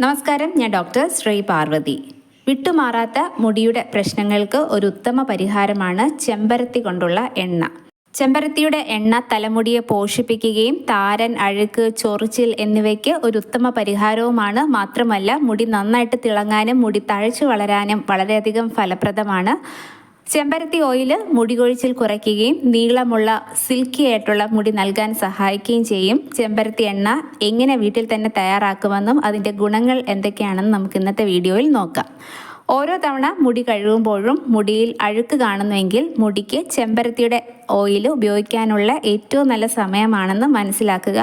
നമസ്കാരം, ഞാൻ ഡോക്ടർ ശ്രീ പാർവതി. വിട്ടുമാറാത്ത മുടിയുടെ പ്രശ്നങ്ങൾക്ക് ഒരു ഉത്തമ പരിഹാരമാണ് ചെമ്പരത്തി കൊണ്ടുള്ള എണ്ണ. ചെമ്പരത്തിയുടെ എണ്ണ തലമുടിയെ പോഷിപ്പിക്കുകയും താരൻ, അഴുക്ക്, ചൊറിച്ചിൽ എന്നിവയ്ക്ക് ഒരു ഉത്തമ പരിഹാരവുമാണ്. മാത്രമല്ല, മുടി നന്നായിട്ട് തിളങ്ങാനും മുടി തഴച്ചു വളരാനും വളരെയധികം ഫലപ്രദമാണ്. ചെമ്പരത്തി ഓയിൽ മുടി കൊഴിച്ചിൽ കുറയ്ക്കുകയും നീളമുള്ള സിൽക്കി ആയിട്ടുള്ള മുടി നൽകാൻ സഹായിക്കുകയും ചെയ്യും. ചെമ്പരത്തി എണ്ണ എങ്ങനെ വീട്ടിൽ തന്നെ തയ്യാറാക്കുമെന്നും അതിൻ്റെ ഗുണങ്ങൾ എന്തൊക്കെയാണെന്ന് നമുക്ക് ഇന്നത്തെ വീഡിയോയിൽ നോക്കാം. ഓരോ തവണ മുടി കഴുകുമ്പോഴും മുടിയിൽ അഴുക്ക് കാണുന്നുവെങ്കിൽ മുടിക്ക് ചെമ്പരത്തിയുടെ ഓയിൽ ഉപയോഗിക്കാനുള്ള ഏറ്റവും നല്ല സമയമാണെന്ന് മനസ്സിലാക്കുക.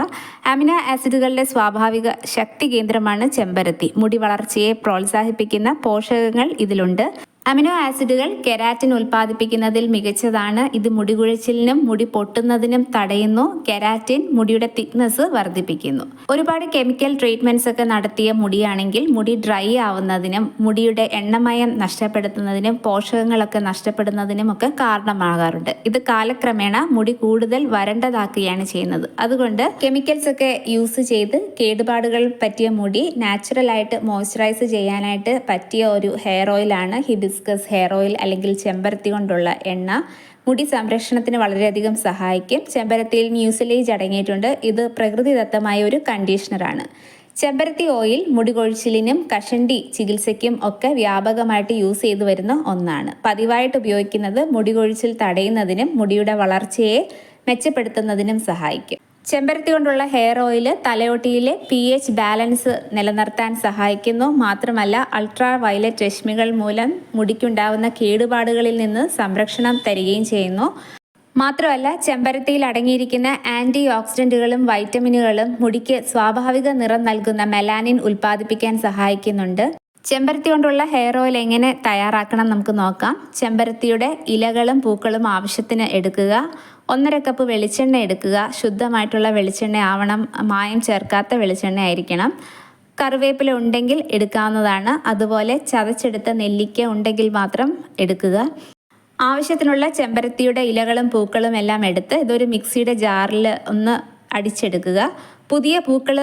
അമിനോ ആസിഡുകളുടെ സ്വാഭാവിക ശക്തി കേന്ദ്രമാണ് ചെമ്പരത്തി. മുടി വളർച്ചയെ പ്രോത്സാഹിപ്പിക്കുന്ന പോഷകങ്ങൾ ഇതിലുണ്ട്. അമിനോ ആസിഡുകൾ കെരാറ്റിൻ ഉൽപ്പാദിപ്പിക്കുന്നതിൽ മികച്ചതാണ്. ഇത് മുടി കുഴിച്ചിലിനും മുടി പൊട്ടുന്നതിനും തടയുന്നു. കെരാറ്റിൻ മുടിയുടെ തിക്നെസ് വർദ്ധിപ്പിക്കുന്നു. ഒരുപാട് കെമിക്കൽ ട്രീറ്റ്മെന്റ്സ് ഒക്കെ നടത്തിയ മുടിയാണെങ്കിൽ മുടി ഡ്രൈ ആവുന്നതിനും മുടിയുടെ എണ്ണമയം നഷ്ടപ്പെടുത്തുന്നതിനും പോഷകങ്ങളൊക്കെ നഷ്ടപ്പെടുന്നതിനും ഒക്കെ കാരണമാകാറുണ്ട്. ഇത് കാലക്രമേണ മുടി കൂടുതൽ വരണ്ടതാക്കുകയാണ് ചെയ്യുന്നത്. അതുകൊണ്ട് കെമിക്കൽസ് ഒക്കെ യൂസ് ചെയ്ത് കേടുപാടുകൾ പറ്റിയ മുടി നാച്ചുറലായിട്ട് മോയ്സ്ചറൈസ് ചെയ്യാനായിട്ട് പറ്റിയ ഒരു ഹെയർ ഓയിലാണ് ഹിബിസ്കസ് ഹെയർ ഓയിൽ അല്ലെങ്കിൽ ചെമ്പരത്തി കൊണ്ടുള്ള എണ്ണ. മുടി സംരക്ഷണത്തിന് വളരെയധികം സഹായിക്കും. ചെമ്പരത്തിയിൽ മ്യൂസിലേജ് അടങ്ങിയിട്ടുണ്ട്. ഇത് പ്രകൃതിദത്തമായ ഒരു കണ്ടീഷണറാണ്. ചെമ്പരത്തി ഓയിൽ മുടി കൊഴിച്ചിലിനും കഷണ്ടി ചികിത്സയ്ക്കും ഒക്കെ വ്യാപകമായിട്ട് യൂസ് ചെയ്തു വരുന്ന ഒന്നാണ്. പതിവായിട്ട് ഉപയോഗിക്കുന്നത് മുടി കൊഴിച്ചിൽ തടയുന്നതിനും മുടിയുടെ വളർച്ചയെ മെച്ചപ്പെടുത്തുന്നതിനും സഹായിക്കും. ചെമ്പരത്തി കൊണ്ടുള്ള ഹെയർ ഓയിൽ തലയോട്ടിയിലെ pH ബാലൻസ് നിലനിർത്താൻ സഹായിക്കുന്നു. മാത്രമല്ല, അൾട്രാ വയലറ്റ് രശ്മികൾ മൂലം മുടിക്കുണ്ടാവുന്ന കേടുപാടുകളിൽ നിന്ന് സംരക്ഷണം തരികയും ചെയ്യുന്നു. മാത്രമല്ല, ചെമ്പരത്തിയിൽ അടങ്ങിയിരിക്കുന്ന ആൻറ്റി ഓക്സിഡൻറ്റുകളും വൈറ്റമിനുകളും മുടിക്ക് സ്വാഭാവിക നിറം നൽകുന്ന മെലാനിൻ ഉൽപ്പാദിപ്പിക്കാൻ സഹായിക്കുന്നുണ്ട്. ചെമ്പരത്തി കൊണ്ടുള്ള ഹെയർ ഓയിൽ എങ്ങനെ തയ്യാറാക്കണം നമുക്ക് നോക്കാം. ചെമ്പരത്തിയുടെ ഇലകളും പൂക്കളും ആവശ്യത്തിന് എടുക്കുക. 1.5 കപ്പ് വെളിച്ചെണ്ണ എടുക്കുക. ശുദ്ധമായിട്ടുള്ള വെളിച്ചെണ്ണ ആവണം, മായം ചേർക്കാത്ത വെളിച്ചെണ്ണ ആയിരിക്കണം. കറിവേപ്പില ഉണ്ടെങ്കിൽ എടുക്കാവുന്നതാണ്. അതുപോലെ ചതച്ചെടുത്ത നെല്ലിക്ക ഉണ്ടെങ്കിൽ മാത്രം എടുക്കുക. ആവശ്യത്തിനുള്ള ചെമ്പരത്തിയുടെ ഇലകളും പൂക്കളും എല്ലാം എടുത്ത് ഇതൊരു മിക്സിയുടെ ജാറിൽ ഒന്ന് അടിച്ചെടുക്കുക. പുതിയ പൂക്കൾ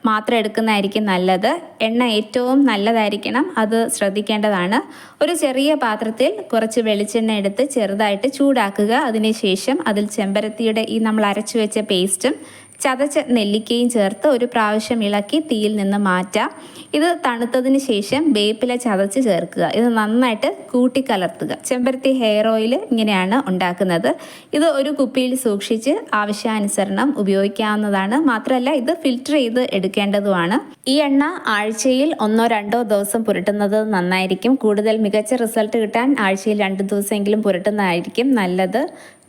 മാത്രം എടുക്കുന്നതായിരിക്കും നല്ലത്. എണ്ണ ഏറ്റവും നല്ലതായിരിക്കണം, അത് ശ്രദ്ധിക്കേണ്ടതാണ്. ഒരു ചെറിയ പാത്രത്തിൽ കുറച്ച് വെളിച്ചെണ്ണ എടുത്ത് ചെറുതായിട്ട് ചൂടാക്കുക. അതിനുശേഷം അതിൽ ചെമ്പരത്തിയുടെ ഈ നമ്മൾ അരച്ചു വെച്ച പേസ്റ്റും ചതച്ച നെല്ലിക്കയും ചേർത്ത് ഒരു പ്രാവശ്യം ഇളക്കി തീയിൽ നിന്ന് മാറ്റാം. ഇത് തണുത്തതിന് ശേഷം വേപ്പില ചതച്ച് ചേർക്കുക. ഇത് നന്നായിട്ട് കൂട്ടിക്കലർത്തുക. ചെമ്പരത്തി ഹെയർ ഓയിൽ ഇങ്ങനെയാണ് ഉണ്ടാക്കുന്നത്. ഇത് ഒരു കുപ്പിയിൽ സൂക്ഷിച്ച് ആവശ്യാനുസരണം ഉപയോഗിക്കാവുന്നതാണ്. മാത്രമല്ല, ഇത് ഫിൽറ്റർ ചെയ്ത് എടുക്കേണ്ടതുമാണ്. ഈ എണ്ണ ആഴ്ചയിൽ 1-2 ദിവസം പുരട്ടുന്നത് നന്നായിരിക്കും. കൂടുതൽ മികച്ച റിസൾട്ട് കിട്ടാൻ ആഴ്ചയിൽ 2 ദിവസമെങ്കിലും പുരട്ടുന്നതായിരിക്കും നല്ലത്.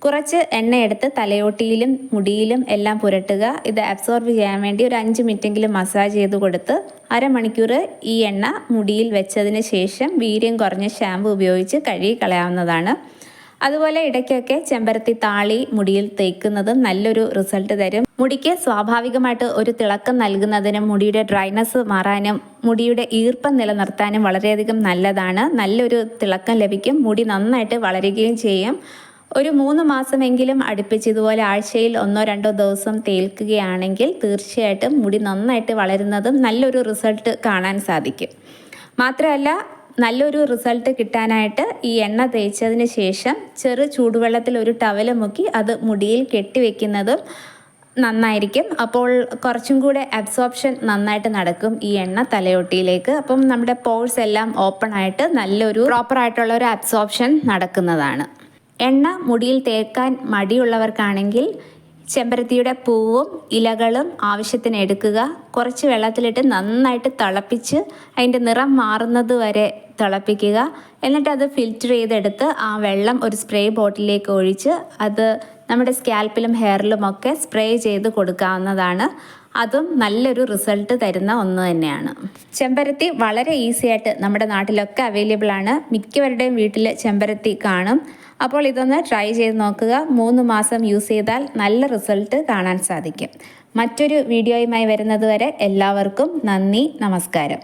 കുറച്ച് എണ്ണയെടുത്ത് തലയോട്ടിയിലും മുടിയിലും എല്ലാം പുരട്ടുക. ഇത് അബ്സോർബ് ചെയ്യാൻ വേണ്ടി ഒരു 5 മിനിറ്റെങ്കിലും മസാജ് ചെയ്ത് കൊടുത്ത് അരമണിക്കൂർ ഈ എണ്ണ മുടിയിൽ വെച്ചതിന് ശേഷം വീര്യം കുറഞ്ഞ ഷാമ്പു ഉപയോഗിച്ച് കഴുകി കളയാവുന്നതാണ്. അതുപോലെ ഇടയ്ക്കൊക്കെ ചെമ്പരത്തി താളി മുടിയിൽ തേക്കുന്നതും നല്ലൊരു റിസൾട്ട് തരും. മുടിക്ക് സ്വാഭാവികമായിട്ട് ഒരു തിളക്കം നൽകുന്നതിനും മുടിയുടെ ഡ്രൈനസ് മാറാനും മുടിയുടെ ഈർപ്പം നിലനിർത്താനും വളരെയധികം നല്ലതാണ്. നല്ലൊരു തിളക്കം ലഭിക്കും. മുടി നന്നായിട്ട് വളരുകയും ചെയ്യും. ഒരു 3 മാസമെങ്കിലും അടുപ്പിച്ച് ഇതുപോലെ ആഴ്ചയിൽ 1-2 ദിവസം തേൽക്കുകയാണെങ്കിൽ തീർച്ചയായിട്ടും മുടി നന്നായിട്ട് വളരുന്നതും നല്ലൊരു റിസൾട്ട് കാണാൻ സാധിക്കും. മാത്രമല്ല, നല്ലൊരു റിസൾട്ട് കിട്ടാനായിട്ട് ഈ എണ്ണ തേച്ചതിന് ശേഷം ചെറു ചൂടുവെള്ളത്തിൽ ഒരു ടവൽ മുക്കി അത് മുടിയിൽ കെട്ടിവെക്കുന്നതും നന്നായിരിക്കും. അപ്പോൾ കുറച്ചും കൂടെ അബ്സോർപ്ഷൻ നന്നായിട്ട് നടക്കും ഈ എണ്ണ തലയോട്ടിയിലേക്ക്. അപ്പം നമ്മുടെ പോഴ്സ് എല്ലാം ഓപ്പൺ ആയിട്ട് നല്ലൊരു പ്രോപ്പറായിട്ടുള്ള ഒരു അബ്സോർപ്ഷൻ നടക്കുന്നതാണ്. എണ്ണ മുടിയിൽ തേക്കാൻ മടിയുള്ളവർക്കാണെങ്കിൽ ചെമ്പരത്തിയുടെ പൂവും ഇലകളും ആവശ്യത്തിന് എടുക്കുക. കുറച്ച് വെള്ളത്തിലിട്ട് നന്നായിട്ട് തിളപ്പിച്ച് അതിൻ്റെ നിറം മാറുന്നത് വരെ തിളപ്പിക്കുക. എന്നിട്ട് അത് ഫിൽറ്റർ ചെയ്തെടുത്ത് ആ വെള്ളം ഒരു സ്പ്രേ ബോട്ടിലേക്ക് ഒഴിച്ച് അത് നമ്മുടെ സ്കാൽപ്പിലും ഹെയറിലുമൊക്കെ സ്പ്രേ ചെയ്ത് കൊടുക്കാവുന്നതാണ്. അതും നല്ലൊരു റിസൾട്ട് തരുന്ന ഒന്ന് തന്നെയാണ്. ചെമ്പരത്തി വളരെ ഈസി ആയിട്ട് നമ്മുടെ നാട്ടിലൊക്കെ അവൈലബിൾ ആണ്. മിക്കവരുടെയും വീട്ടിൽ ചെമ്പരത്തി കാണും. അപ്പോൾ ഇതൊന്ന് ട്രൈ ചെയ്ത് നോക്കുക. 3 മാസം യൂസ് ചെയ്താൽ നല്ല റിസൾട്ട് കാണാൻ സാധിക്കും. മറ്റൊരു വീഡിയോയുമായി വരുന്നത് വരെ എല്ലാവർക്കും നന്ദി, നമസ്കാരം.